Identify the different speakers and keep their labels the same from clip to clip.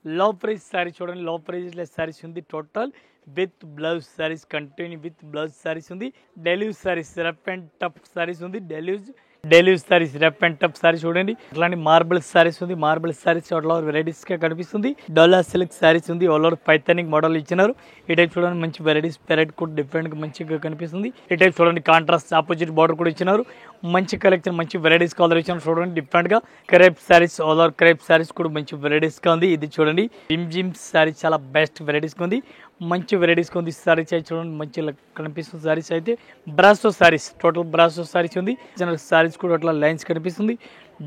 Speaker 1: లో ప్రైస్ శారీ చూడండి. లో ప్రైస్లో శారీస్ ఉంది. Total with blouse saris, continue with blouse saris ఉంది. Delivery saris, rough and tough saris ఉంది. Delivery saris, rough and tough sari చూడండి. అట్లాంటి మార్బుల్ శారీస్ ఉంది. మార్బుల్ శారీస్ వెరైటీస్ గా కనిపిస్తుంది. డోలా సిల్క్ శారీస్ ఉంది. ఆల్ ఓవర్ పైథానిక్ మోడల్ ఇచ్చినారు. ఈ టైప్ చూడండి, మంచి వెరైటీస్ పెరైట్ కూడా డిఫరెంట్ గా మంచిగా కనిపిస్తుంది. ఈ టైప్ చూడండి, కాంట్రాస్ట్ ఆపోజిట్ బార్డర్ కూడా ఇచ్చినారు. మంచి కలెక్షన్, మంచి వెరైటీస్ కలర్ ఇచ్చినారు. చూడండి డిఫరెంట్ గా crepe saris, all over crepe saris కూడా మంచి వెరైటీస్ గా ఉంది. ఇది చూడండి జిమ్ శారీస్, చాలా బెస్ట్ వెరైటీస్ గా ఉంది. మంచి వెరైటీస్ గా ఉంది. శారీస్ అయితే చూడండి మంచి కనిపిస్తుంది. శారీస్ అయితే brasso saris, total brasso saris ఉంది. శారీస్ కూడా అట్లా లైన్స్ కనిపిస్తుంది.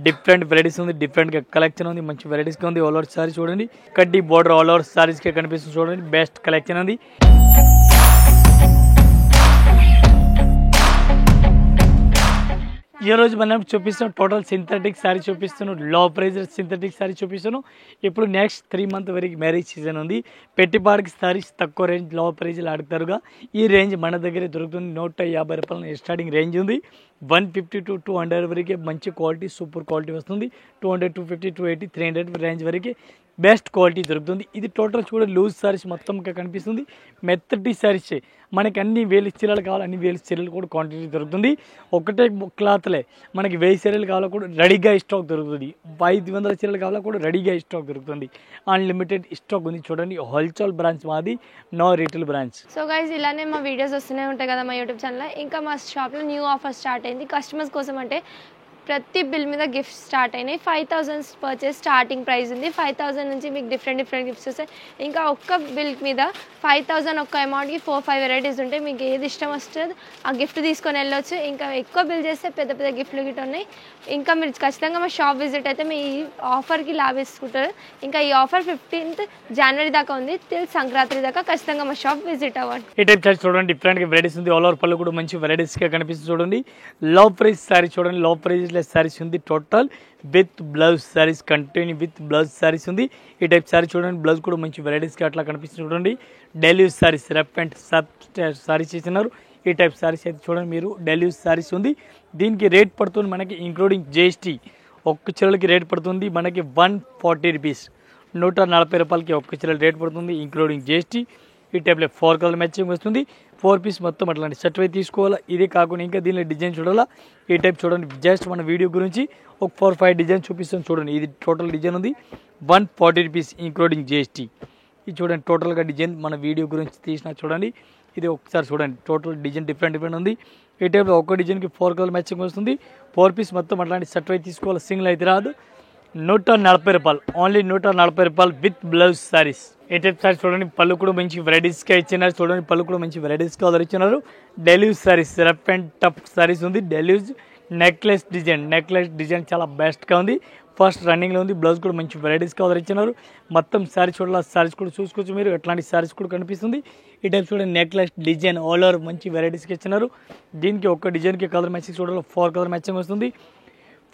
Speaker 1: డిఫరెంట్ వెరైటీస్ ఉంది. డిఫరెంట్ గా కలెక్షన్ ఉంది. మంచి వెరైటీస్ గా ఉంది. ఆల్ ఓవర్ శారీ చూడండి, కడ్డీ బోర్డర్ ఆల్ ఓవర్ శారీస్ కి కనిపిస్తుంది. చూడండి బెస్ట్ కలెక్షన్ ఉంది. ఈ రోజు మనం చూపిస్తున్నాం టోటల్ సింథటిక్ శారీ చూపిస్తున్నాం. లో ప్రైజ్ సింథటిక్ శారీ చూపిస్తున్నాం. ఇప్పుడు నెక్స్ట్ 3 months వరకు మ్యారేజ్ సీజన్ ఉంది. పెట్టిపాడికి శారీస్ తక్కువ రేంజ్ లో ప్రైజ్లో ఆడతారుగా. ఈ రేంజ్ మన దగ్గర దొరుకుతుంది. 150 రూపాయల స్టార్టింగ్ రేంజ్ ఉంది. 150 to 200 వరకే మంచి క్వాలిటీ, సూపర్ క్వాలిటీ వస్తుంది. 200, 250, 280, 300 రేంజ్ వరకే బెస్ట్ క్వాలిటీ దొరుకుతుంది. ఇది టోటల్ చూడ లూజ్ శారీస్ మొత్తంగా కనిపిస్తుంది. మెత్తటి శారీస్ మనకి అన్ని వేలు చీరలు కావాలి, అన్ని వేలు చీరలు కూడా క్వాంటిటీ దొరుకుతుంది. ఒకటే క్లాత్లే మనకి 1000 చీరలు కావాలా కూడా రెడీగా స్టాక్ దొరుకుతుంది. 500 చీరలు కావాలా కూడా రెడీగా స్టాక్ దొరుకుతుంది. అన్లిమిటెడ్ స్టాక్ ఉంది. చూడండి హోల్సేల్ బ్రాంచ్ మాది, no retail branch.
Speaker 2: So guys ఇలానే మా వీడియోస్ వస్తూనే ఉంటాయి కదా మా యూట్యూబ్ ఛానల్లో. ఇంకా మా షాప్లో న్యూ ఆఫర్ స్టార్ట్ అయింది కస్టమర్స్ కోసం. అంటే ప్రతి బిల్ మీద గిఫ్ట్స్ స్టార్ట్ అయినాయి. 5000 పర్చేస్ స్టార్టింగ్ ప్రైస్ ఉంది. 5000 నుంచి మీకు డిఫరెంట్ గిఫ్ట్స్ వస్తాయి. ఇంకా ఒక్క బిల్ మీద 5000 ఒక్క అమౌంట్కి 4-5 వెరైటీస్ ఉంటాయి. మీకు ఏది ఇష్టం వస్తుంది ఆ గిఫ్ట్ తీసుకొని వెళ్ళొచ్చు. ఇంకా ఎక్కువ బిల్ చేస్తే పెద్ద గిఫ్ట్లు గిట్ ఉన్నాయి. ఇంకా మీరు ఖచ్చితంగా మా షాప్ విజిట్ అయితే మీ ఆఫర్కి లాభిస్తుంటారు. ఇంకా ఈ ఆఫర్ 15th January దాకా ఉంది. టిల్ సంక్రాంతి దాకా ఖచ్చితంగా మా షాప్ విజిట్ అవ్వండి.
Speaker 1: ఈ టైప్ సారీ చూడండి, డిఫరెంట్ గా వెరైటీస్ ఉంది. ఆల్ ఓవర్ పళ్ళు కూడా మంచి వెరైటీస్ గా కనిపిస్తుంది. చూడండి లో ప్రైస్ సారీ చూడండి. లో ప్రైస్ శారీస్ ఉంది. Total with blouse saris, continue with blouse saris ఉంది. ఈ టైప్ శారీ చూడండి. బ్లౌజ్ కూడా మంచి వెరైటీస్గా అట్లా కనిపిస్తుంది. చూడండి delivery saris, rough and saris ఇచ్చినారు. ఈ టైప్ శారీస్ అయితే చూడండి మీరు డెలివరీ శారీస్ ఉంది. దీనికి రేట్ పడుతుంది మనకి ఇంక్లూడింగ్ GST. ఒక్క చీరలకి రేట్ పడుతుంది మనకి 140 రూపీస్, 140 రూపాయలకి ఒక్క చీరల రేట్ పడుతుంది ఇంక్లూడింగ్ GST. ఈ టైప్లో 4 కలర్ మ్యాచింగ్ వస్తుంది. 4 పీస్ మొత్తం అట్లాంటి సెట్ అయి తీసుకోవాలా. ఇదే కాకుండా ఇంకా దీనిలో డిజైన్ చూడాలా. ఈ టైప్ చూడండి, జస్ట్ మన వీడియో గురించి ఒక 4-5 డిజైన్ చూపిస్తాం. చూడండి ఇది టోటల్ డిజైన్ ఉంది. 140 రూపీస్ ఇంక్లూడింగ్ GST. ఇది చూడండి టోటల్గా డిజైన్ మన వీడియో గురించి తీసిన. చూడండి ఇది ఒకసారి చూడండి టోటల్ డిజైన్ డిఫరెంట్ ఉంది. ఈ టైప్లో ఒక్క డిజైన్కి 4 కలర్ మ్యాచింగ్ వస్తుంది. 4 పీస్ మొత్తం అట్లాంటి సెట్ అయి తీసుకోవాలి. సింగిల్ అయితే రాదు. 140 రూపాయలు, ఓన్లీ 140 రూపాయలు with blouse saris. A type saris చూడండి. పళ్ళు కూడా మంచి వెరైటీస్గా ఇచ్చినారు. చూడండి పళ్ళు కూడా మంచి వెరైటీస్గా ఇచ్చినారు. Delivery saris, rough and tough saris ఉంది. డెలివరీ నెక్లెస్ డిజైన్ చాలా బెస్ట్గా ఉంది. ఫస్ట్ రన్నింగ్లో ఉంది. బ్లౌజ్ కూడా మంచి వెరైటీస్గా ఇచ్చినారు. మొత్తం శారీ చూడాలి. శారీస్ కూడా చూసుకోవచ్చు మీరు. ఎట్లాంటి శారీస్ కూడా కనిపిస్తుంది. ఈ టైప్ చూడండి నెక్లెస్ డిజైన్ ఆల్ ఓవర్ మంచి వెరైటీస్గా ఇచ్చినారు. దీనికి ఒక్క డిజైన్కి కలర్ మ్యాచింగ్ చూడాలి. 4 కలర్ మ్యాచింగ్ వస్తుంది.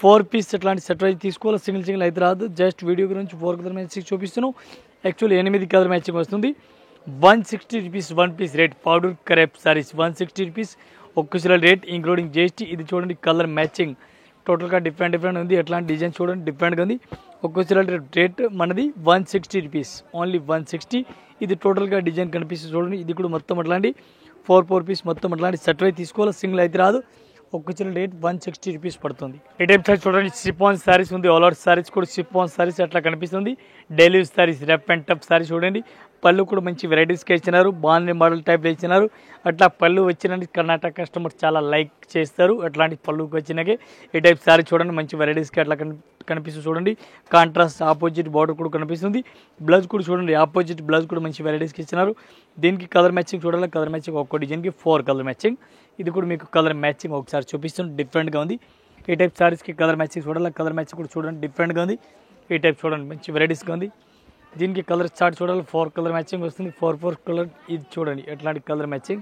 Speaker 1: 4 పీస్ ఇట్లాంటి సెట్ అయితే తీసుకోవాలి. సింగిల్ అయితే రాదు. జస్ట్ వీడియో గురించి 4 కలర్ మ్యాచింగ్ చూపిస్తున్నాం. యాక్చువల్లీ 8 కలర్ మ్యాచింగ్ వస్తుంది. 160 rupees 1 piece rate. Powder crepe sarees 160 rupees ఒక్క చీర రేట్ ఇంక్లూడింగ్ GST. ఇది చూడండి కలర్ మ్యాచింగ్ టోటల్గా డిఫరెంట్ ఉంది. ఎట్లాంటి డిజైన్ చూడండి డిఫరెంట్గా ఉంది. ఒక్క చీర రేట్ మనది 160 రూపీస్, ఓన్లీ 160. ఇది టోటల్గా డిజైన్ కనిపిస్తుంది. చూడండి ఇది కూడా మొత్తం అట్లాంటి 4 పీస్ మొత్తం అట్లాంటి సెట్ అయితే తీసుకోవాలి. సింగిల్ అయితే రాదు. ఒక్క చీర రేట్ 160 రూపీస్ పడుతుంది. ఈ టైప్ సారీస్ చూడండి. షిఫాన్ శారీస్ ఉంది. ఆల్ ఓవర్ శారీస్ కూడా షిఫాన్ శారీస్ అట్లా కనిపిస్తుంది. Delivery saris, rough and tough saris చూడండి. పళ్ళు కూడా మంచి వెరైటీస్గా ఇచ్చినారు. బాగుంది మోడల్ టైప్లో ఇచ్చినారు. అట్లా పళ్ళు వచ్చినది కర్ణాటక కస్టమర్స్ చాలా లైక్ చేస్తారు. అట్లాంటి పళ్ళుకి వచ్చినాకే ఈ టైప్ శారీ చూడండి మంచి వెరైటీస్గా అట్లా కనిపిస్తుంది. చూడండి కాంట్రాస్ట్ ఆపోజిట్ బార్డర్ కూడా కనిపిస్తుంది. బ్లౌజ్ కూడా చూడండి ఆపోజిట్ బ్లౌజ్ కూడా మంచి వెరైటీస్కి ఇచ్చినారు. దీనికి కలర్ మ్యాచింగ్ చూడాలి. కలర్ మ్యాచింగ్ ఒక్కో డిజైన్కి 4 కలర్ మ్యాచింగ్. ఇది కూడా మీకు కలర్ మ్యాచింగ్ ఒకసారి చూపిస్తుంది. డిఫరెంట్గా ఉంది. ఈ టైప్ శారీస్కి కలర్ మ్యాచింగ్ చూడాలి. కలర్ మ్యాచింగ్ కూడా చూడండి డిఫరెంట్గా ఉంది. ఈ టైప్ చూడండి మంచి వెరైటీస్గా ఉంది. దీనికి కలర్ చార్ట్ చూడాలి. 4 కలర్ మ్యాచింగ్ వస్తుంది. 4 కలర్. ఇది చూడండి ఎట్లాంటి కలర్ మ్యాచింగ్.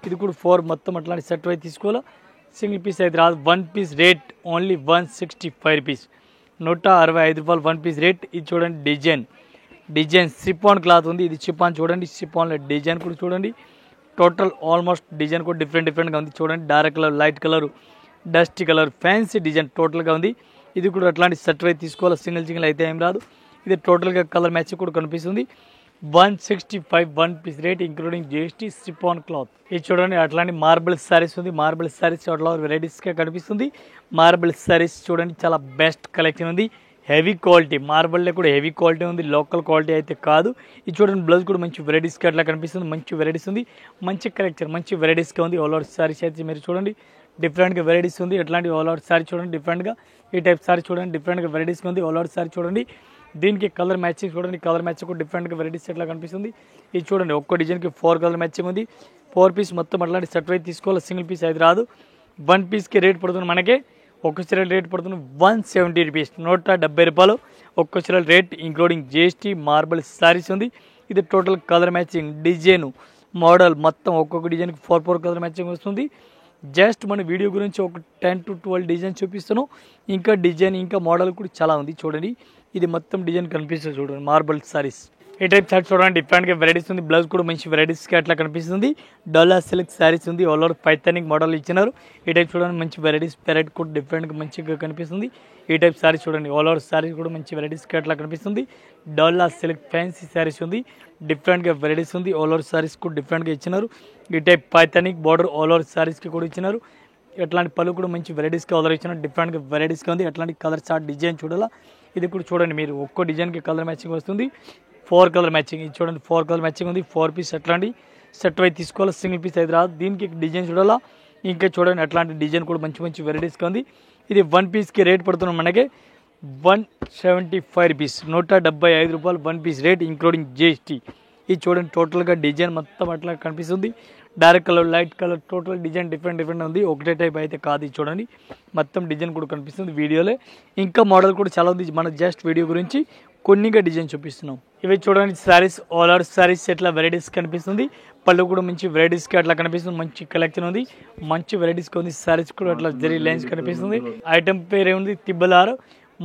Speaker 1: ఇది కూడా 4 మొత్తం అట్లాంటి సెట్ అయితే తీసుకోవాలా. సింగిల్ పీస్ అయితే రాదు. 1 పీస్ రేట్ ఓన్లీ 165 రూపీస్, 165 రూపాయలు 1 పీస్ రేట్. ఇది చూడండి డిజైన్ షిఫాన్ క్లాత్ ఉంది. ఇది షిఫాన్ చూడండి. షిఫాన్లో డిజైన్ కూడా చూడండి. టోటల్ ఆల్మోస్ట్ డిజైన్ కూడా డిఫరెంట్గా ఉంది. చూడండి dark colour, light colour, dusty colour, fancy design టోటల్గా ఉంది. ఇది కూడా అట్లాంటి సెట్ అయితే తీసుకోవాలి. సింగిల్ అయితే ఏం రాదు. ఇది టోటల్గా కలర్ మ్యాచింగ్ కూడా కనిపిస్తుంది. 165 one piece rate including GST chiffon cloth. ఇది చూడండి అట్లాంటి మార్బుల్ శారీస్ ఉంది. మార్బుల్ శారీస్ అట్లా వెరైటీస్గా కనిపిస్తుంది. మార్బుల్ శారీస్ చూడండి చాలా బెస్ట్ కలెక్షన్ ఉంది. హెవీ క్వాలిటీ మార్బుల్లో కూడా హెవీ క్వాలిటీ ఉంది, లోకల్ క్వాలిటీ అయితే కాదు. ఇది చూడండి బ్లౌజ్ కూడా మంచి వెరైటీస్గా అట్లా కనిపిస్తుంది. మంచి వెరైటీస్ ఉంది, మంచి కలెక్షన్, మంచి వెరైటీస్గా ఉంది. ఆల్ ఓవర్ శారీస్ అయితే మీరు చూడండి డిఫరెంట్గా వెరైటీస్ ఉంది. ఎట్లాంటి ఆల్ ఓవర్ శారీ చూడండి డిఫరెంట్గా, ఈ టైప్ శారీ చూడండి డిఫరెంట్గా వెరైటీస్గా ఉంది. ఆల్ ఓవర్ శారీ చూడండి, దీనికి కలర్ మ్యాచింగ్ చూడండి, కలర్ మ్యాచింగ్ కూడా డిఫరెంట్గా వెరైటీస్ ఎట్లా కనిపిస్తుంది. ఇది చూడండి ఒక్కో డిజైన్కి 4 కలర్ మ్యాచింగ్ ఉంది. 4 పీస్ మొత్తం అట్లాంటి సెట్ వైజ్ తీసుకోవాలి, సింగిల్ పీస్ అయితే రాదు. 1 పీస్కి రేట్ పడుతుంది మనకి ఒక్క చీర రేట్ పడుతుంది 170 రూపీస్, 170 రూపాయలు ఒక్క చీర rate including GST. Marble saris ఉంది. ఇది total colour matching design model మొత్తం ఒక్కొక్క డిజైన్కి 4 కలర్ మ్యాచింగ్ వస్తుంది. జస్ట్ మన వీడియో గురించి ఒక 10 to 12 డిజైన్ చూపిస్తాను. ఇంకా డిజైన్ ఇంకా మోడల్ కూడా చాలా ఉంది చూడండి. ఇది మొత్తం డిజైన్ కనిపిస్తుంది చూడండి మార్బుల్ శారీస్. ఈ టైప్ శారీ చూడండి డిఫరెంట్గా వెరైటీస్ ఉంది. బ్లౌజ్ కూడా మంచి వెరైటీస్గా అట్లా కనిపిస్తుంది. డోలా సిల్క్ శారీస్ ఉంది. ఆల్ ఓవర్ పైథానిక్ మోడల్ ఇచ్చినారు. ఈ టైప్ చూడండి మంచి వెరైటీస్ వెరైటీ కూడా డిఫరెంట్గా మంచిగా కనిపిస్తుంది. ఈ టైప్ శారీ చూడండి ఆల్ ఓవర్ శారీస్ కూడా మంచి వెరైటీస్గా అట్లా కనిపిస్తుంది. డోలా సిల్క్ ఫ్యాన్సీ శారీస్ ఉంది. డిఫరెంట్గా వెరైటీస్ ఉంది. ఆల్ ఓవర్ శారీస్ కూడా డిఫరెంట్గా ఇచ్చినారు. ఈ టైప్ పైథానిక్ బార్డర్ ఆల్ ఓవర్ శారీస్కి కూడా ఇచ్చినారు. ఎట్లాంటి పళ్ళు కూడా మంచి వెరైటీస్గా ఆర్డర్ ఇచ్చినారు. డిఫరెంట్గా వెరైటీస్గా ఉంది. అట్లాంటి కలర్ చార్ట్ డిజైన్ చూడాలా. ఇది కూడా చూడండి మీరు ఒక్కో డిజైన్కి కలర్ మ్యాచింగ్ వస్తుంది. 4 కలర్ మ్యాచింగ్. ఇది చూడండి 4 కలర్ మ్యాచింగ్ ఉంది. 4 పీస్ అట్లాంటి సెట్ వైజ్ తీసుకోవాలి, సింగిల్ పీస్ అయితే రాదు. దీనికి డిజైన్ చూడాలా. ఇంకా చూడండి అట్లాంటి డిజైన్ కూడా మంచి మంచి వెరైటీస్గా ఉంది. ఇది 1 పీస్కి రేట్ పడుతున్నాం మనకి 175 రూపీస్, 175 రూపాయలు 1 పీస్ రేట్ ఇంక్లూడింగ్ జిఎస్టీ. ఇది చూడండి టోటల్గా డిజైన్ మొత్తం అట్లా కనిపిస్తుంది. Dark colour light colour total design different ఉంది. ఒకటే టైప్ అయితే కాదు. ఇది చూడండి మొత్తం డిజైన్ కూడా కనిపిస్తుంది వీడియోలో. ఇంకా మోడల్ కూడా చాలా ఉంది. మన జస్ట్ వీడియో గురించి కొన్నిగా డిజైన్ చూపిస్తున్నాం. ఇవి చూడండి శారీస్ ఆల్ ఓవర్ శారీస్ ఎట్లా వెరైటీస్ కనిపిస్తుంది. పళ్ళు కూడా మంచి వెరైటీస్కి అట్లా కనిపిస్తుంది. మంచి కలెక్షన్ ఉంది, మంచి వెరైటీస్కి ఉంది. శారీస్ కూడా అట్లా జరీ లైన్స్ కనిపిస్తుంది. ఐటమ్ పేరు ఏముంది తిబ్బలారు.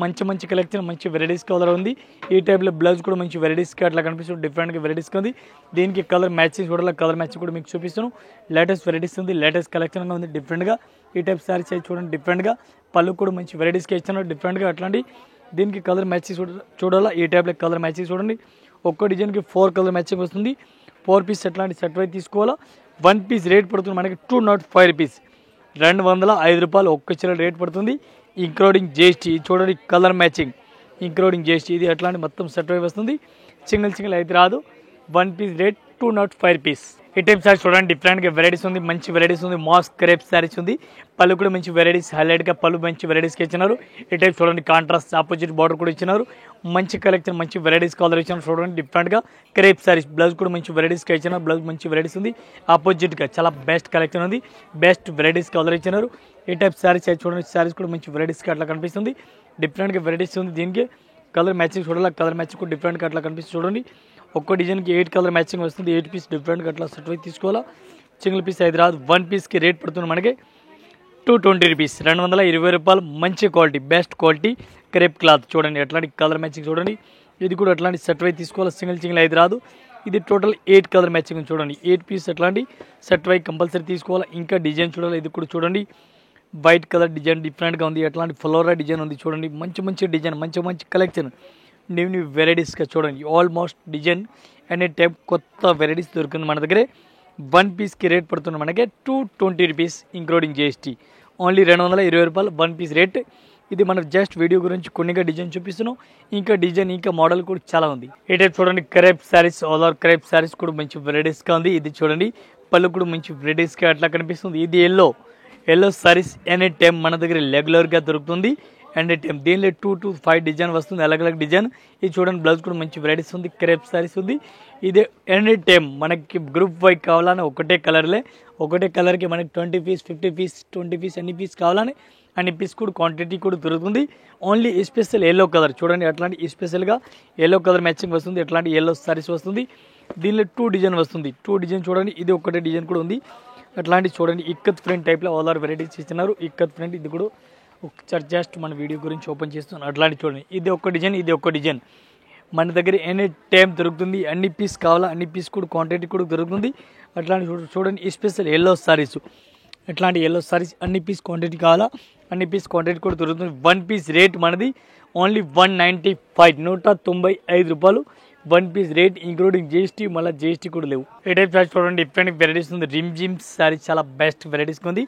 Speaker 1: మంచి మంచి కలెక్షన్, మంచి వెరైటీస్ కలర్ ఉంది. ఈ టైప్లో బ్లౌజ్ కూడా మంచి వెరైటీస్కి అట్లా కనిపిస్తుంది. డిఫరెంట్గా వెరైటీస్గా ఉంది. దీనికి కలర్ మ్యాచింగ్ చూడాలి. కలర్ మ్యాచింగ్ కూడా మీకు చూపిస్తాను. లేటెస్ట్ వెరైటీస్ ఉంది, లేటెస్ట్ కలెక్షన్గా ఉంది డిఫరెంట్గా. ఈ టైప్ శారీస్ అయితే చూడండి డిఫరెంట్గా. పళ్ళు కూడా మంచి వెరైటీస్కి ఇస్తున్నారు డిఫరెంట్గా అట్లాంటి. దీనికి కలర్ మ్యాచింగ్ చూడాలా. ఈ టైప్లో కలర్ మ్యాచింగ్ చూడండి. ఒక్కో డిజైన్కి 4 కలర్ మ్యాచింగ్ వస్తుంది. 4 పీస్ అట్లాంటి సెట్ వైజ్ తీసుకోవాలా. 1 పీస్ రేట్ పడుతుంది మనకి 205 రూపీస్, 205 రూపాయలు ఒక్క చీర రేట్ పడుతుంది ఇంక్లూడింగ్ జిఎస్టీ. చూడండి కలర్ మ్యాచింగ్ ఇంక్లూడింగ్ జిఎస్టీ. ఇది అట్లాంటి మొత్తం సెట్ వైజ్ వస్తుంది. సింగిల్ అయితే రాదు. 1 పీస్ రేట్ 205 రూపీస్. ఈ టైప్ శారీ చూడండి డిఫరెంట్గా వెరైటీస్ ఉంది, మంచి వెరైటీస్ ఉంది. మాస్క్ క్రేప్ శారీస్ ఉంది. పళ్ళు కూడా మంచి వెరైటీస్ హైలైట్గా పళ్ళు మంచి వెరైటీస్కి ఇచ్చినారు. ఈ టైప్ చూడండి కాంట్రాస్ట్ ఆపోజిట్ బార్డర్ కూడా ఇచ్చినారు. మంచి కలెక్షన్, మంచి వెరైటీస్ కలర్ ఇచ్చినారు. చూడండి డిఫరెంట్గా క్రేప్ శారీస్. బ్లౌజ్ కూడా మంచి వెరైటీస్గా ఇచ్చినారు. బ్లౌజ్ మంచి వెరైటీస్ ఉంది. ఆపోజిట్గా చాలా బెస్ట్ కలెక్షన్ ఉంది, బెస్ట్ వెరైటీస్ కలర్ ఇచ్చినారు. ఈ టైప్ శారీస్ అయితే చూడండి శారీస్ కూడా మంచి వెరైటీస్గా అట్లా కనిపిస్తుంది. డిఫరెంట్గా వెరైటీస్ ఉంది. దీనికి కలర్ మ్యాచింగ్ చూడాలి. కలర్ మ్యాచింగ్ కూడా డిఫరెంట్గా అట్లా కనిపిస్తుంది. చూడండి ఒక్కో డిజైన్కి 8 కలర్ మ్యాచింగ్ వస్తుంది. 8 పీస్ డిఫరెంట్గా అట్లా సెట్ వైజ్ తీసుకోవాలా. సింగిల్ పీస్ అయితే రాదు. 1 పీస్కి రేట్ పడుతుంది మనకి 220 రూపీస్, 220 రూపాయలు. మంచి quality, best quality crepe cloth. చూడండి అట్లాంటి కలర్ మ్యాచింగ్ చూడండి. ఇది కూడా అట్లాంటి సెట్ వైజ్ తీసుకోవాలి. సింగిల్ అయితే రాదు. ఇది టోటల్ 8 కలర్ మ్యాచింగ్ చూడండి. 8 పీస్ అట్లాంటి సెట్ వైజ్ కంపల్సరీ తీసుకోవాలి. ఇంకా డిజైన్ చూడాలి. ఇది కూడా చూడండి వైట్ కలర్ డిజైన్ డిఫరెంట్గా ఉంది. అట్లాంటి ఫ్లోరా డిజైన్ ఉంది. చూడండి మంచి డిజైన్, మంచి కలెక్షన్, న్యూ వెరైటీస్గా చూడండి. ఆల్మోస్ట్ డిజైన్ అనే టైప్ కొత్త వెరైటీస్ దొరుకుతుంది మన దగ్గరే. 1 పీస్కి రేట్ పడుతుంది మనకి 220 రూపీస్ ఇంక్లూడింగ్ జిఎస్టీ. ఓన్లీ 220 రూపాయలు 1 పీస్ రేట్. ఇది మనం జస్ట్ వీడియో గురించి కొన్నిగా డిజైన్ చూపిస్తున్నాం. ఇంకా డిజైన్ ఇంకా మోడల్ కూడా చాలా ఉంది. ఈ టైప్ చూడండి crepe saris all over crepe saris కూడా మంచి వెరైటీస్గా ఉంది. ఇది చూడండి పళ్ళు కూడా మంచి వెరైటీస్గా అట్లా కనిపిస్తుంది. ఇది ఎల్లో శారీస్ ఎనీ టైం మన దగ్గర రెగ్యులర్గా దొరుకుతుంది. అండ్ దీనిలో 2 to 5 డిజైన్ వస్తుంది, అలగ్ డిజైన్. ఇది చూడండి బ్లౌజ్ కూడా మంచి వెరైటీస్ ఉంది. క్రేప్ శారీస్ ఉంది. ఇది ఎనీ టైం మనకి గ్రూప్ వైజ్ కావాలని ఒకటే కలర్కి మనకి 20 పీస్ 50 పీస్ 20 పీస్ అన్ని పీస్ కావాలని అన్ని పీస్ కూడా క్వాంటిటీ కూడా దొరుకుతుంది. ఓన్లీ స్పెషల్ ఎల్లో కలర్ చూడండి. అట్లాంటి స్పెషల్గా ఎల్లో కలర్ మ్యాచింగ్ వస్తుంది. ఎట్లాంటి ఎల్లో శారీస్ వస్తుంది. దీనిలో 2 డిజైన్ వస్తుంది. 2 డిజైన్ చూడండి. ఇది ఒకటే డిజైన్ కూడా ఉంది. అట్లాంటి చూడండి ఇక్కత్ ఫ్రంట్ టైప్లో ఆల్ ఆర్ వెరైటీస్ ఇస్తున్నారు. ఇక్కత్ ఫ్రంట్ ఇది కూడా ఒకసారి జస్ట్ మన వీడియో గురించి ఓపెన్ చేస్తున్నాను. అట్లాంటి చూడండి ఇది ఒక డిజైన్ మన దగ్గర ఎనీ టైం దొరుకుతుంది. అన్ని పీస్ కావాలా అన్ని పీస్ కూడా క్వాంటిటీ కూడా దొరుకుతుంది. అట్లాంటి చూడండి స్పెషల్ ఎల్లో శారీస్. ఇట్లాంటి ఎల్లో సారీస్ అన్ని పీస్ క్వాంటిటీ కావాలా, అన్ని పీస్ క్వాంటిటీ కూడా దొరుకుతుంది. 1 పీస్ రేట్ మనది ఓన్లీ 195, 195 రూపాయలు 1 పీస్ రేట్, ఇంక్లూడింగ్ జిఎస్టీ. మళ్ళీ జిఎస్టీ కూడా లేవు. ఏ టైప్ సారీస్ చూడండి, డిఫరెంట్ వెరైటీస్ ఉంది. రిమ్ జిమ్ సారీస్ చాలా బెస్ట్ వెరైటీస్ ఉంది,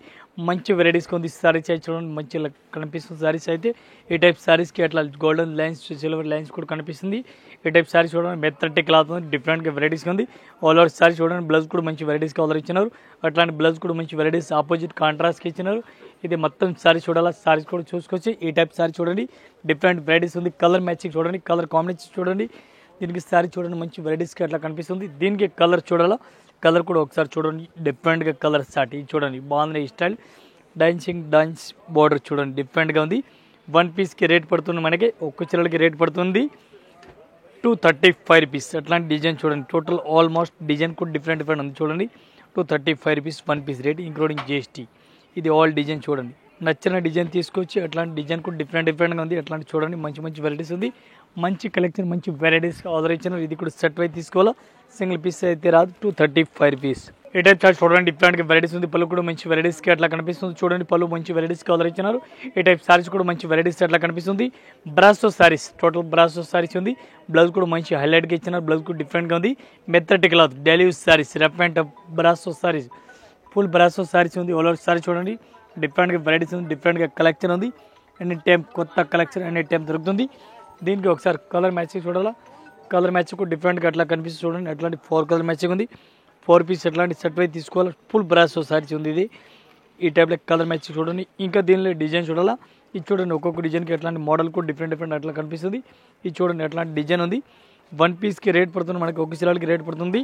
Speaker 1: మంచి వెరైటీస్ ఉంది. సారీస్ అయితే చూడండి మంచి కనిపిస్తుంది. సారీస్ అయితే ఈ టైప్ సారీస్కి అట్లా గోల్డెన్ లైన్స్, సిల్వర్ లైన్స్ కూడా కనిపిస్తుంది. ఈ టైప్ సారీస్ చూడండి మెత్తటి క్లాత్ ఉంది, డిఫరెంట్గా వెరైటీస్ ఉంది. ఆల్ ఓవర్ సారీస్ చూడండి. బ్లౌజ్ కూడా మంచి వెరైటీస్కి ఆర్డర్ ఇచ్చినారు. అట్లాంటి బ్లౌజ్ కూడా మంచి వెరైటీస్ ఆపోజిట్ కాంట్రాస్ట్కి ఇచ్చినారు. ఇది మొత్తం సారీస్ చూడాలా, సారీస్ కూడా చూసుకొచ్చి ఈ టైప్ సారీ చూడండి, డిఫరెంట్ వెరైటీస్ ఉంది. కలర్ మ్యాచింగ్ చూడండి, కలర్ కాంబినేషన్ చూడండి. దీనికి సారీ చూడండి మంచి వెరైటీస్కి అట్లా కనిపిస్తుంది. దీనికి కలర్ చూడాలా, కలర్ కూడా ఒకసారి చూడండి, డిఫరెంట్గా కలర్ స్టార్ట్ ఇది చూడండి, బాగుంది ఈ స్టైల్. డాన్స్ బార్డర్ చూడండి డిఫరెంట్గా ఉంది. 1 పీస్కి రేట్ పడుతుంది మనకి, ఒక్క చీరలకి రేట్ పడుతుంది 235 రూపీస్. అట్లాంటి డిజైన్ చూడండి, టోటల్ ఆల్మోస్ట్ డిజైన్ కూడా డిఫరెంట్ ఉంది చూడండి. 235 rupees 1 piece rate, including GST. ఇది ఆల్ డిజైన్ చూడండి, నచ్చిన డిజైన్ తీసుకొచ్చి అట్లాంటి డిజైన్ కూడా డిఫరెంట్గా ఉంది. అట్లాంటి చూడండి మంచి వెరైటీస్ ఉంది, మంచి కలెక్షన్, మంచి వెరైటీస్ ఆర్డర్ ఇచ్చినారు. ఇది కూడా సెట్ వైజ్ తీసుకోవాలా, సింగిల్ పీస్ అయితే రాదు. 235 రూపీస్. ఈ టైప్ చార్ట్ చూడండి, డిఫరెంట్గా వెరైటీస్ ఉంది. పళ్ళు కూడా మంచి వెరైటీస్కి అట్లా కనిపిస్తుంది చూడండి. పళ్ళు మంచి వెరైటీస్కి ఆర్డర్ ఇచ్చినారు. ఈ టైప్ సారీస్ కూడా మంచి వెరైటీస్ అట్లా కనిపిస్తుంది. Brasso saris, total brasso saris ఉంది. బ్లౌజ్ కూడా మంచి హైలైట్గా ఇచ్చినారు. బ్లౌజ్ కూడా డిఫరెంట్గా ఉంది. మెత్తటి cloth daily use saris, rough and tough బ్రాసో సారీస్, ఫుల్ బ్రాసో సారీస్ ఉంది. ఆల్ ఓవర్ సారీ చూడండి, డిఫరెంట్గా వెరైటీస్ ఉంది, డిఫరెంట్గా కలెక్షన్ ఉంది. ఎనీ టైం కొత్త కలెక్షన్ ఎనీ టైం దొరుకుతుంది. దీనికి ఒకసారి కలర్ మ్యాచింగ్ చూడాలా, కలర్ మ్యాచింగ్ కూడా డిఫరెంట్గా అట్లా కనిపిస్తుంది చూడండి. అట్లాంటి 4 కలర్ మ్యాచింగ్ ఉంది. 4 పీస్ అట్లాంటి సెట్ వైజ్ తీసుకోవాలి. ఫుల్ బ్రాసో సారీస్ ఉంది. ఇది ఈ టైప్లో కలర్ మ్యాచింగ్ చూడండి. ఇంకా దీనిలో డిజైన్ చూడాలా, ఇది చూడండి ఒక్కొక్క డిజైన్కి ఎట్లాంటి మోడల్ కూడా డిఫరెంట్ అట్లా కనిపిస్తుంది. ఇది చూడండి ఎట్లాంటి డిజైన్ ఉంది. 1 పీస్కి రేట్ పడుతుంది మనకి, ఒక చీరలకి రేట్ పడుతుంది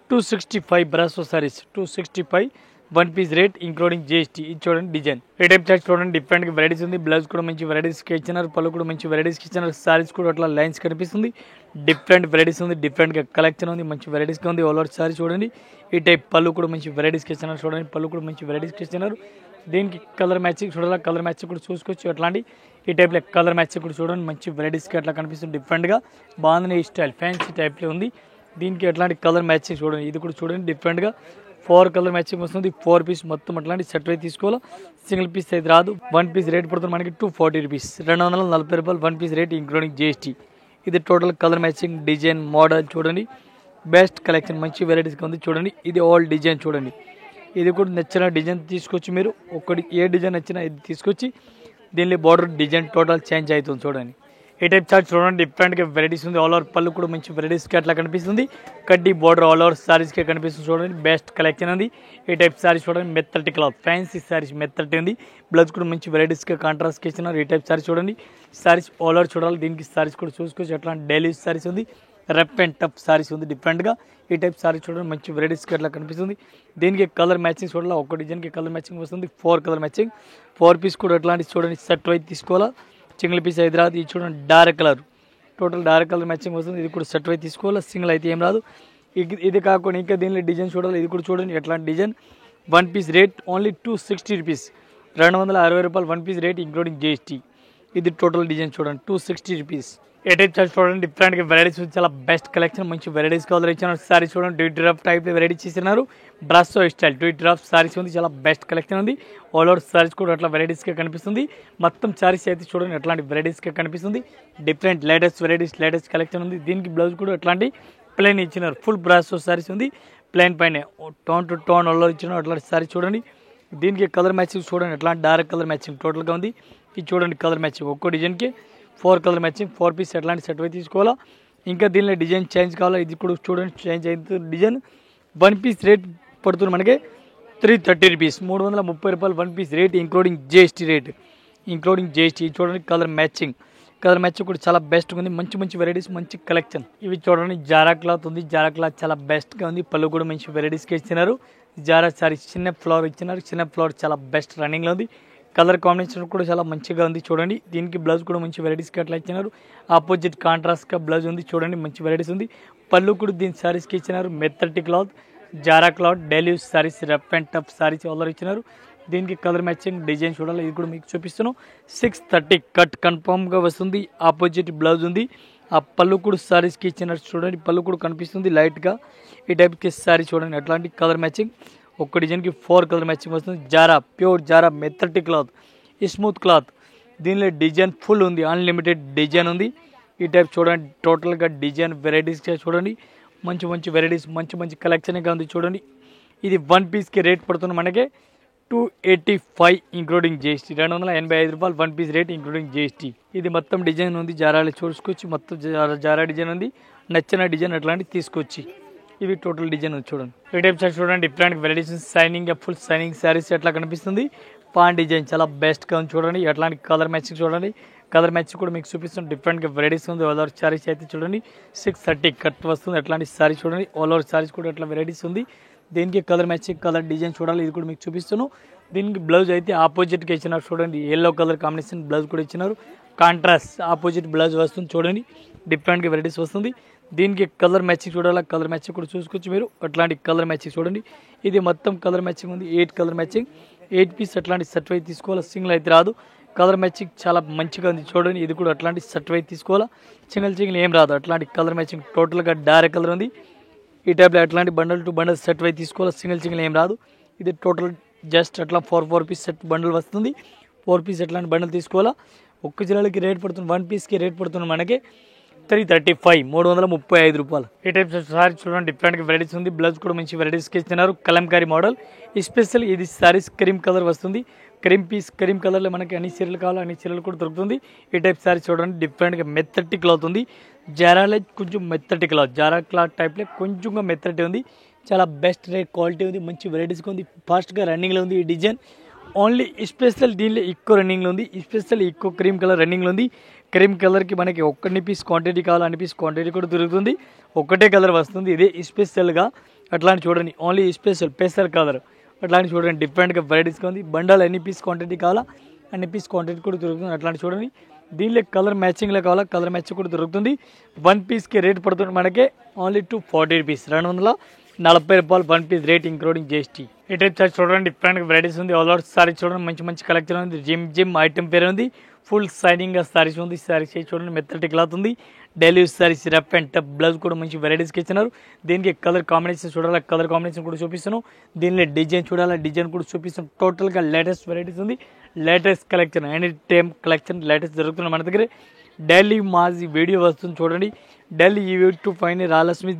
Speaker 1: 265 brasso sarees, 265 1 piece rate, including GST. ఇది చూడండి డిజైన్. ఈ టైప్ చార్ట్ చూడండి, డిఫరెంట్గా వెరైటీస్ ఉంది. బ్లౌజ్ కూడా మంచి వెరైటీస్కి ఇచ్చినారు. పళ్ళు కూడా మంచి వెరైటీస్కి ఇచ్చినారు. సారీస్ కూడా అట్లా లైన్స్ కనిపిస్తుంది. డిఫరెంట్ వెరైటీస్ ఉంది, డిఫరెంట్గా కలెక్షన్ ఉంది, మంచి వెరైటీస్గా ఉంది. ఆల్ ఓవర్ సారీ చూడండి. ఈ టైప్ పళ్ళు కూడా మంచి వెరైటీస్కి ఇచ్చినారు చూడండి. పళ్ళు కూడా మంచి వెరైటీస్కి ఇచ్చినారు. దీనికి కలర్ మ్యాచింగ్ చూడాలి, కలర్ మ్యాచింగ్ కూడా చూసుకోవచ్చు. అట్లాంటి ఈ టైప్లో కలర్ మ్యాచింగ్ కూడా చూడండి, మంచి వెరైటీస్కి అట్లా కనిపిస్తుంది. డిఫరెంట్గా బాగుంది ఈ స్టైల్, ఫ్యాన్సీ టైప్లో ఉంది. దీనికి ఎట్లాంటి కలర్ మ్యాచింగ్ చూడండి, ఇది కూడా చూడండి డిఫరెంట్గా 4 కలర్ మ్యాచింగ్ వస్తుంది. 4 పీస్ మొత్తం అట్లాంటి సెట్ అయితే తీసుకోవాలి, సింగిల్ పీస్ అయితే రాదు. 1 పీస్ రేట్ పడుతుంది మనకి 240 రూపీస్, 240 రూపాయలు 1 పీస్ రేట్, ఇంక్లూడింగ్ జిఎస్టీ. ఇది total colour matching, design, model చూడండి, బెస్ట్ కలెక్షన్, మంచి వెరైటీస్గా ఉంది చూడండి. ఇది ఆల్ డిజైన్ చూడండి. ఇది కూడా నచ్చిన డిజైన్ తీసుకొచ్చి మీరు ఒకటి ఏ డిజైన్ నచ్చినా ఇది తీసుకొచ్చి దీనిలో బార్డర్ డిజైన్ టోటల్ చేంజ్ అవుతుంది చూడండి. ఈ టైప్ చార్ట్ చూడండి, డిఫరెంట్గా వెరైటీస్ ఉంది. ఆల్ ఓవర్ పళ్ళు కూడా మంచి వెరైటీస్కి అట్లా కనిపిస్తుంది. కడ్డీ బార్డర్ ఆల్ ఓవర్ సారీస్కి కనిపిస్తుంది చూడండి, బెస్ట్ కలెక్షన్ ఉంది. ఈ టైప్ సారీస్ చూడండి, మెత్తటి క్లాత్, ఫ్యాన్సీ సారీస్ మెత్తటి ఉంది. బ్లౌజ్ కూడా మంచి వెరైటీస్కి కాంట్రాస్ట్కి ఇచ్చినారు. ఈ టైప్ సారీస్ చూడండి, సారీస్ ఆల్ ఓవర్ చూడాలి. దీనికి సారీస్ కూడా చూసుకోవచ్చు. అట్లా డైలీ సారీస్ ఉంది, రఫ్ అండ్ టఫ్ సారీస్ ఉంది డిఫరెంట్గా. ఈ టైప్ సారీస్ చూడండి, మంచి వెరైటీస్కి అట్లా కనిపిస్తుంది. దీనికి కలర్ మ్యాచింగ్ చూడాలి, ఒక డిజైన్కి కలర్ మ్యాచింగ్ వస్తుంది. 4 కలర్ మ్యాచింగ్, 4 పీస్ కూడా అట్లాంటి చూడండి సెట్ వైజ్ తీసుకోవాలా, సింగిల్ పీస్ అయితే రాదు. ఇది చూడండి dark colour, total dark colour matching వస్తుంది. ఇది కూడా సెట్ వైజ్ తీసుకోవాలి, సింగిల్ అయితే ఏం రాదు. ఇది కాకుండా ఇంకా దీనిలో డిజైన్ చూడాలి. ఇది కూడా చూడండి ఎట్లాంటి design. 1 piece rate only 260 rupees, 260 రూపాయలు 1 పీస్ రేట్, ఇంక్లూడింగ్ జిఎస్టీ. ఇది టోటల్ డిజైన్ చూడండి, 260 రూపీస్. ఏ టైప్ చార్ట్ చూడండి, డిఫరెంట్గా వెరైటీస్ చాలా బెస్ట్ కలెక్షన్, మంచి వెరైటీస్ కలర్ ఇచ్చినారు. సారీ చూడండి, ట్వీ డ్రాఫ్ టైప్లో వెరైటీస్ ఇస్తున్నారు. బ్రాసో స్టైల్ ట్వీ డ్రాఫ్ సారీస్ ఉంది, చాలా బెస్ట్ కలెక్షన్ ఉంది. ఆల్ ఓవర్ సారీస్ కూడా అట్లా వెరైటీస్గా కనిపిస్తుంది. మొత్తం సారీస్ అయితే చూడండి ఎట్లాంటి వెరైటీస్గా కనిపిస్తుంది. Different latest varieties, latest collection ఉంది. దీనికి బ్లౌజ్ కూడా అట్లాంటి ప్లెయిన్ ఇచ్చినారు. ఫుల్ బ్రాసో సారీస్ ఉంది, ప్లెయిన్ పైన tone to tone all over ఇచ్చినారు. అట్లాంటి సారీ చూడండి. దీనికి కలర్ మ్యాచింగ్ చూడండి, ఎట్లాంటి డార్క్ కలర్ మ్యాచింగ్ టోటల్గా ఉంది. ఇది చూడండి కలర్ మ్యాచింగ్, ఒక్కో డిజైన్కి 4 కలర్ మ్యాచింగ్, 4 పీస్ ఎట్లాంటి సెట్ అయితే తీసుకోవాలా. ఇంకా దీనిలో డిజైన్ చేంజ్ కావాలా, ఇది కూడా చూడండి చేంజ్ అవుతుంది డిజైన్. 1 పీస్ రేట్ పడుతుంది మనకి 330 రూపీస్, 330 రూపాయలు 1 piece rate, including GST rate, including GST. చూడండి కలర్ మ్యాచింగ్ కూడా చాలా బెస్ట్గా ఉంది. మంచి వెరైటీస్, మంచి కలెక్షన్. ఇవి చూడండి జారా క్లాత్ ఉంది, జారా క్లాత్ చాలా బెస్ట్గా ఉంది. పళ్ళు కూడా మంచి వెరైటీస్కి ఇచ్చినారు. జారా సారీ చిన్న ఫ్లవర్ ఇచ్చినారు, చిన్న ఫ్లవర్ చాలా బెస్ట్ రన్నింగ్లో ఉంది. కలర్ కాంబినేషన్ కూడా చాలా మంచిగా ఉంది చూడండి. దీనికి బ్లౌజ్ కూడా మంచి వెరైటీస్కి అట్లా ఇచ్చినారు. ఆపోజిట్ కాంట్రాస్ట్గా బ్లౌజ్ ఉంది చూడండి, మంచి వెరైటీస్ ఉంది. పళ్ళు కూడా దీని సారీస్కి ఇచ్చినారు. మెత్తటి cloth, Zara cloth, daily use saris, rough and tough saris order ఇచ్చినారు. దీనికి కలర్ మ్యాచింగ్ డిజైన్ చూడాలి, ఇది కూడా మీకు చూపిస్తున్నాను. 630 కట్ కన్ఫామ్గా వస్తుంది. ఆపోజిట్ బ్లౌజ్ ఉంది. ఆ పళ్ళు కూడా సారీస్కి ఇచ్చినారు చూడండి, పళ్ళు కూడా కనిపిస్తుంది లైట్గా. ఈ టైప్కి సారీ చూడండి, అట్లాంటి కలర్ మ్యాచింగ్ ఒక్క డిజైన్కి 4 కలర్ మ్యాచింగ్ వస్తుంది. జారా ప్యూర్ జారా మెత్తటి క్లాత్, స్మూత్ క్లాత్. దీనిలో డిజైన్ ఫుల్ ఉంది, అన్లిమిటెడ్ డిజైన్ ఉంది. ఈ టైప్ చూడండి, టోటల్గా డిజైన్ వెరైటీస్గా చూడండి, మంచి మంచి వెరైటీస్, మంచి మంచి కలెక్షన్గా ఉంది చూడండి. ఇది 1 పీస్కి రేట్ పడుతుంది మనకి 285 ఇంక్లూడింగ్ జిఎస్టీ. 285 రూపాయలు 1 పీస్ రేట్ ఇంక్లూడింగ్ జిఎస్టీ. ఇది మొత్తం డిజైన్ ఉంది, జారాలు చూసుకొచ్చి మొత్తం జారా డిజైన్ ఉంది. నచ్చిన డిజైన్ అట్లాంటివి తీసుకొచ్చి ఇవి టోటల్ డిజైన్ ఉంది చూడండి. ఈ టైప్ సార్ చూడండి, different varieties, signing full signing saris ఎట్లా కనిపిస్తుంది. పాన్ డిజైన్ చాలా బెస్ట్గా ఉంది చూడండి. అట్లాంటి కలర్ మ్యాచింగ్ చూడండి, కలర్ మ్యాచింగ్ కూడా మీకు చూపిస్తుంది. డిఫరెంట్గా వెరైటీస్ ఉంది. ఆల్ ఓవర్ శారీస్ అయితే చూడండి 630 కట్ వస్తుంది. అట్లాంటి శారీ చూడండి, ఆల్ ఓవర్ శారీస్ కూడా అట్లా వెరైటీస్ ఉంది. దీనికి కలర్ మ్యాచింగ్ కలర్ డిజైన్ చూడాలి, ఇది కూడా మీకు చూపిస్తున్నాను. దీనికి బ్లౌజ్ అయితే ఆపోజిట్గా ఇచ్చినారు చూడండి, ఎల్లో కలర్ కాంబినేషన్ బ్లౌజ్ కూడా ఇచ్చినారు. కాంట్రాస్ట్ ఆపోజిట్ బ్లౌజ్ వస్తుంది చూడండి, డిఫరెంట్గా వెరైటీస్ వస్తుంది. దీనికి కలర్ మ్యాచింగ్ చూడాలి, కలర్ మ్యాచింగ్ కూడా చూసుకోవచ్చు మీరు. అట్లాంటి కలర్ మ్యాచింగ్ చూడండి, ఇది మొత్తం కలర్ మ్యాచింగ్ ఉంది. 8 కలర్ మ్యాచింగ్, 8 పీస్ అట్లాంటి సెట్ అయితే తీసుకోవాలి, సింగిల్ అయితే రాదు. కలర్ మ్యాచింగ్ చాలా మంచిగా ఉంది చూడండి, ఇది కూడా అట్లాంటి సెట్ అయితే తీసుకోవాలా, సింగిల్ ఏం రాదు. అట్లాంటి కలర్ మ్యాచింగ్ టోటల్గా డార్క్ కలర్ ఉంది. ఈ టైప్లో అట్లాంటి బండల్ టు బండల్ సెట్ అయితే తీసుకోవాలి, సింగిల్ ఏం రాదు. ఇది టోటల్ జస్ట్ అట్లా 4 పీస్ సెట్ బండల్ వస్తుంది. 4 పీస్ అట్లాంటి బండల్ తీసుకోవాలా. ఒక్క జిల్లాలకి రేట్ పడుతుంది, 1 పీస్కి రేట్ పడుతుంది మనకి 335 335 రూపాయలు. ఈ టైప్ సారీ చూడండి, డిఫరెంట్గా వెరైటీస్ ఉంది. బ్లౌజ్ కూడా మంచి వెరైటీస్కి ఇస్తున్నారు, కలంకారీ మోడల్ స్పెషల్. ఇది సారీస్ క్రీమ్ కలర్ వస్తుంది, క్రీమ్ పీస్ క్రీమ్ కలర్లో మనకి అన్ని చీరలు కావాలి, అన్ని చీరలు కూడా దొరుకుతుంది. ఈ టైప్ సారీ చూడండి, డిఫరెంట్గా మెత్తటి క్లాత్ ఉంది. జారాలో కొంచెం మెత్తటి క్లాత్, జారా క్లాత్ టైప్లో కొంచెంగా మెత్తటి ఉంది. చాలా బెస్ట్ రేట్ క్వాలిటీ ఉంది, మంచి వెరైటీస్గా ఉంది. ఫాస్ట్గా రన్నింగ్లో ఉంది ఈ డిజైన్. ఓన్లీ స్పెషల్ దీనిలో ఎక్కువ రన్నింగ్లో ఉంది, స్పెషల్ ఎక్కువ క్రీమ్ కలర్ రన్నింగ్లో ఉంది. క్రీమ్ కలర్కి మనకి ఒక్కని పీస్ క్వాంటిటీ కావాలి, అన్ని పీస్ క్వాంటిటీ కూడా దొరుకుతుంది. ఒకటే కలర్ వస్తుంది, ఇదే స్పెషల్గా. అట్లాంటి చూడండి, ఓన్లీ స్పెషల్ కలర్ అట్లాంటి చూడండి, డిఫరెంట్గా వెరైటీస్గా ఉంది. బండల్ ఎన్ని పీస్ క్వాంటిటీ కావాలా అన్ని పీస్ క్వాంటిటీ కూడా దొరుకుతుంది. అట్లాంటి చూడండి, దీనిలో కలర్ మ్యాచింగ్లో కావాలా, కలర్ మ్యాచింగ్ కూడా దొరుకుతుంది. 1 పీస్కి రేట్ పడుతుంది మనకి ఓన్లీ 240 రూపీస్, 240 రూపాయలు 1 పీస్ రేట్ ఇంక్లూడింగ్ జిఎస్టీ. ఈ టైప్ సారీ చూడండి, డిఫరెంట్గా వెరైటీస్ ఉంది. ఆల్ ఓవర్ సారీ చూడండి, మంచి మంచి కలెక్షన్ ఉంది. జిమ్ ఐటమ్ పేరు ఉంది, ఫుల్ సైనింగ్గా సారీస్ ఉంది. సారీస్ చూడండి, మెత్తటి క్లాత్ ఉంది. Daily use saris, rough and tough. Blouse కూడా మంచి వెరైటీస్కి ఇచ్చినారు. దీనికి కలర్ కాంబినేషన్ చూడాలి, కలర్ కాంబినేషన్ కూడా చూపిస్తాను. దీనిలో డిజైన్ చూడాలి, డిజైన్ కూడా చూపిస్తాను. టోటల్గా లేటెస్ట్ వెరైటీస్ ఉంది, latest collection, any time collection latest జరుగుతుంది మన దగ్గర. ఢిల్లీ మాజీ వీడియో వస్తుంది చూడండి, ఢిల్లీ యూట్యూబ్ పైన రాలక్ష్మి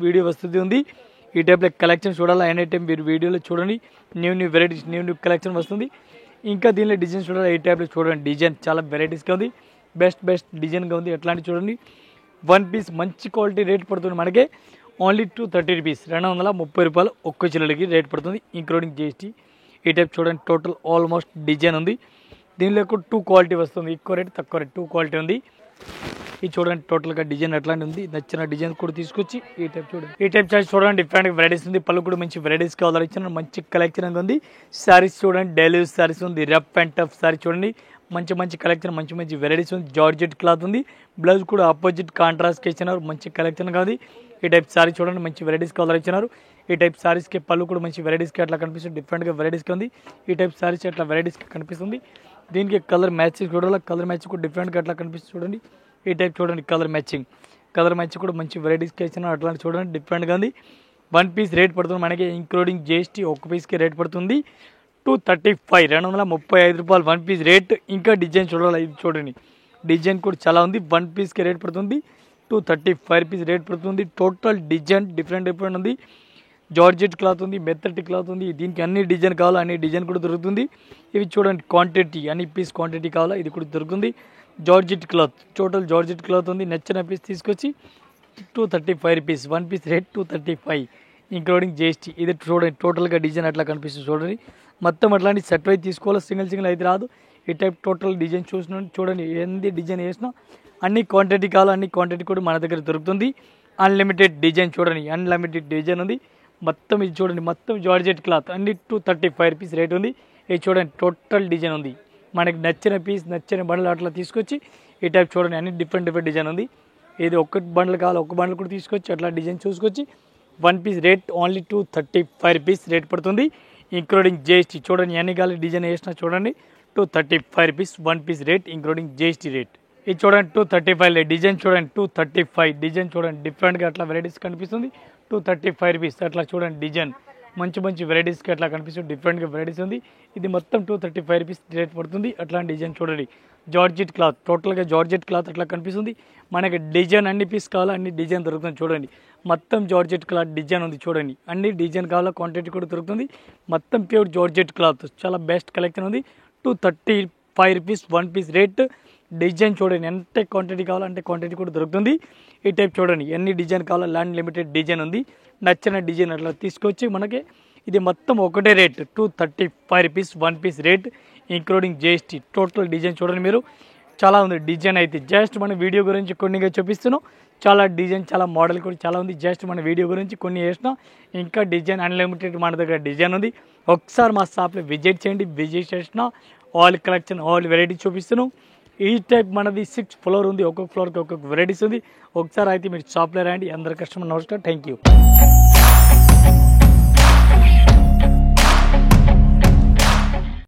Speaker 1: వీడియో వస్తుంది ఉంది. ఈ టైప్లో కలెక్షన్ చూడాలి, ఎనీ టైం మీరు వీడియోలో చూడండి. న్యూ వెరైటీస్, న్యూ కలెక్షన్ వస్తుంది. ఇంకా దీనిలో డిజైన్ చూడాలి, ఈ టైప్లో చూడండి. డిజైన్ చాలా వెరైటీస్గా ఉంది, బెస్ట్ డిజైన్గా ఉంది. అట్లాంటి చూడండి, 1 పీస్ మంచి క్వాలిటీ రేట్ పడుతుంది మనకి ఓన్లీ 230 రూపీస్, 230 రూపాయలు ఒక్క చిల్లలకి రేట్ పడుతుంది ఇంక్లూడింగ్ జిఎస్టీ. ఈ టైప్ చూడండి, టోటల్ ఆల్మోస్ట్ డిజైన్ ఉంది. దీనిలో 2 క్వాలిటీ వస్తుంది, ఎక్కువ రేట్ తక్కువ రేట్ 2 క్వాలిటీ ఉంది. ఇది చూడండి, టోటల్గా డిజైన్ అట్లాంటి ఉంది. నచ్చిన డిజైన్ కూడా తీసుకొచ్చి ఈ టైప్ చూడండి. ఈ టైప్ చార్జ్ చూడండి, డిఫరెంట్ వెరైటీస్ ఉంది. పళ్ళు కూడా మంచి వెరైటీస్ కావాలి, ఇచ్చిన మంచి కలెక్షన్ ఉంది. శారీస్ చూడండి, డైలీ యూస్ శారీస్ ఉంది. రఫ్ అండ్ టఫ్ శారీ చూడండి, మంచి మంచి కలెక్షన్, మంచి మంచి వెరైటీస్ ఉంది. జార్జెట్ క్లాత్ ఉంది. బ్లౌజ్ కూడా ఆపోజిట్ కాంట్రాస్ట్కి ఇచ్చినారు, మంచి కలెక్షన్గా ఉంది. ఈ టైప్ శారీ చూడండి, మంచి వెరైటీస్ కలర్ ఇచ్చినారు. ఈ టైప్ శారీస్కి పళ్ళు కూడా మంచి వెరైటీస్కి అట్లా కనిపిస్తుంది, డిఫరెంట్గా వెరైటీస్కి ఉంది. ఈ టైప్ శారీస్ అట్లా వెరైటీస్కి కనిపిస్తుంది. దీనికి కలర్ మ్యాచింగ్ చూడాలి, కలర్ మ్యాచింగ్ కూడా డిఫరెంట్గా అట్లా కనిపిస్తుంది చూడండి. ఈ టైప్ చూడండి, కలర్ మ్యాచింగ్ కూడా మంచి వెరైటీస్కి ఇచ్చినారు. అట్లాంటి చూడండి, డిఫరెంట్గా ఉంది. 1 పీస్ రేట్ పడుతుంది మనకి ఇంక్లూడింగ్ జిఎస్టీ. ఒక్క పీస్కి రేట్ పడుతుంది 235, 235 రూపాయలు 1 పీస్ రేట్. ఇంకా డిజైన్ చూడాలి, ఇది చూడండి, డిజైన్ కూడా చాలా ఉంది. 1 పీస్కి రేట్ పడుతుంది 235 రూపీస్ రేట్ పడుతుంది. టోటల్ డిజైన్ డిఫరెంట్ ఉంది. జార్జెట్ క్లాత్ ఉంది, మెత్తటి క్లాత్ ఉంది. దీనికి అన్ని డిజైన్ కావాలా, అన్ని డిజైన్ కూడా దొరుకుతుంది. ఇవి చూడండి, క్వాంటిటీ అన్ని పీస్ క్వాంటిటీ కావాలా, ఇది కూడా దొరుకుతుంది. Georgette cloth, total georgette cloth ఉంది. నచ్చిన పీస్ తీసుకొచ్చి 235 rupees, 1 piece rate 235 including GST. ఇది చూడండి, టోటల్గా డిజైన్ అట్లా కనిపిస్తుంది చూడండి. మొత్తం అట్లాంటి సెట్ వైజ్ తీసుకోవాలి, సింగిల్ అయితే రాదు. ఈ టైప్ టోటల్ డిజైన్ చూడండి, ఏంది డిజైన్ వేసినా అన్ని క్వాంటిటీ కావాలో అన్ని క్వాంటిటీ కూడా మన దగ్గర దొరుకుతుంది. అన్లిమిటెడ్ డిజైన్ చూడండి, అన్లిమిటెడ్ డిజైన్ ఉంది. మొత్తం ఇది చూడండి, మొత్తం జార్జెట్ క్లాత్ అన్ని 235 రూపీస్ రేట్ ఉంది. ఇది చూడండి, టోటల్ డిజైన్ ఉంది. మనకి నచ్చిన పీస్, నచ్చిన బండ్లు అట్లా తీసుకొచ్చి ఈ టైప్ చూడండి, అన్ని డిఫరెంట్ డిజైన్ ఉంది. ఇది ఒక్క బండ్లు కావాలి, ఒక్క బండ్లు కూడా తీసుకొచ్చి అట్లా డిజైన్ చూసుకొచ్చి 1 piece rate only 235 rupees rate పడుతుంది ఇంక్లూడింగ్ జిఎస్టీ. చూడండి, ఎన్ని కావాలి డిజైన్ వేసినా చూడండి, 235 rupees 1 piece rate including GST rate. ఇది చూడండి 235 డిజైన్ చూడండి, 235 డిజైన్ చూడండి, డిఫరెంట్గా అట్లా వెరైటీస్ కనిపిస్తుంది. 235 రూపీస్ అట్లా చూడండి, డిజైన్ మంచి మంచి వెరైటీస్కి అట్లా కనిపిస్తుంది, డిఫరెంట్గా వెరైటీస్ ఉంది. ఇది మొత్తం 235 రూపీస్ రేట్ పడుతుంది. అట్లాంటి డిజైన్ చూడండి, జార్జెట్ క్లాత్, టోటల్గా జార్జెట్ క్లాత్ అట్లా కనిపిస్తుంది. మనకి డిజైన్ అన్ని పీస్ కావాలో అన్ని డిజైన్ దొరుకుతుంది. చూడండి మొత్తం జార్జెట్ క్లాత్ డిజైన్ ఉంది. చూడండి అన్ని డిజైన్ కావాలో క్వాంటిటీ కూడా దొరుకుతుంది. మొత్తం ప్యూర్ జార్జెట్ క్లాత్, చాలా బెస్ట్ కలెక్షన్ ఉంది. 235 రూపీస్ 1 పీస్ రేట్. డిజైన్ చూడండి, ఎంత క్వాంటిటీ కావాలో అంటే క్వాంటిటీ కూడా దొరుకుతుంది. ఈ టైప్ చూడండి, ఎన్ని డిజైన్ కావాలో ల్యాండ్ లిమిటెడ్ డిజైన్ ఉంది. నచ్చిన డిజైన్ అట్లా తీసుకొచ్చి మనకి ఇది మొత్తం ఒకటే rate 235 rupees 1 piece rate, including GST. Total design చూడండి మీరు, చాలా ఉంది డిజైన్. అయితే జస్ట్ మన వీడియో గురించి కొన్నిగా చూపిస్తున్నాం. చాలా డిజైన్, చాలా మోడల్ కూడా చాలా ఉంది. జస్ట్ మన వీడియో గురించి కొన్ని వేసినా, ఇంకా డిజైన్ అన్లిమిటెడ్ మన దగ్గర డిజైన్ ఉంది. ఒకసారి మా షాప్లో విజిట్ చేయండి. విజిట్ చేసిన ఆల్ కలెక్షన్, ఆల్ వెరైటీ చూపిస్తున్నాం. ఈ టైప్ మనది 6 ఫ్లోర్ ఉంది. ఒక్కొక్క ఫ్లోర్కి ఒక్కొక్క వెరైటీస్ ఉంది. ఒకసారి అయితే మీరు షాప్లో రండి. అందరు కస్టమర్ నమస్కారం, థ్యాంక్ యూ.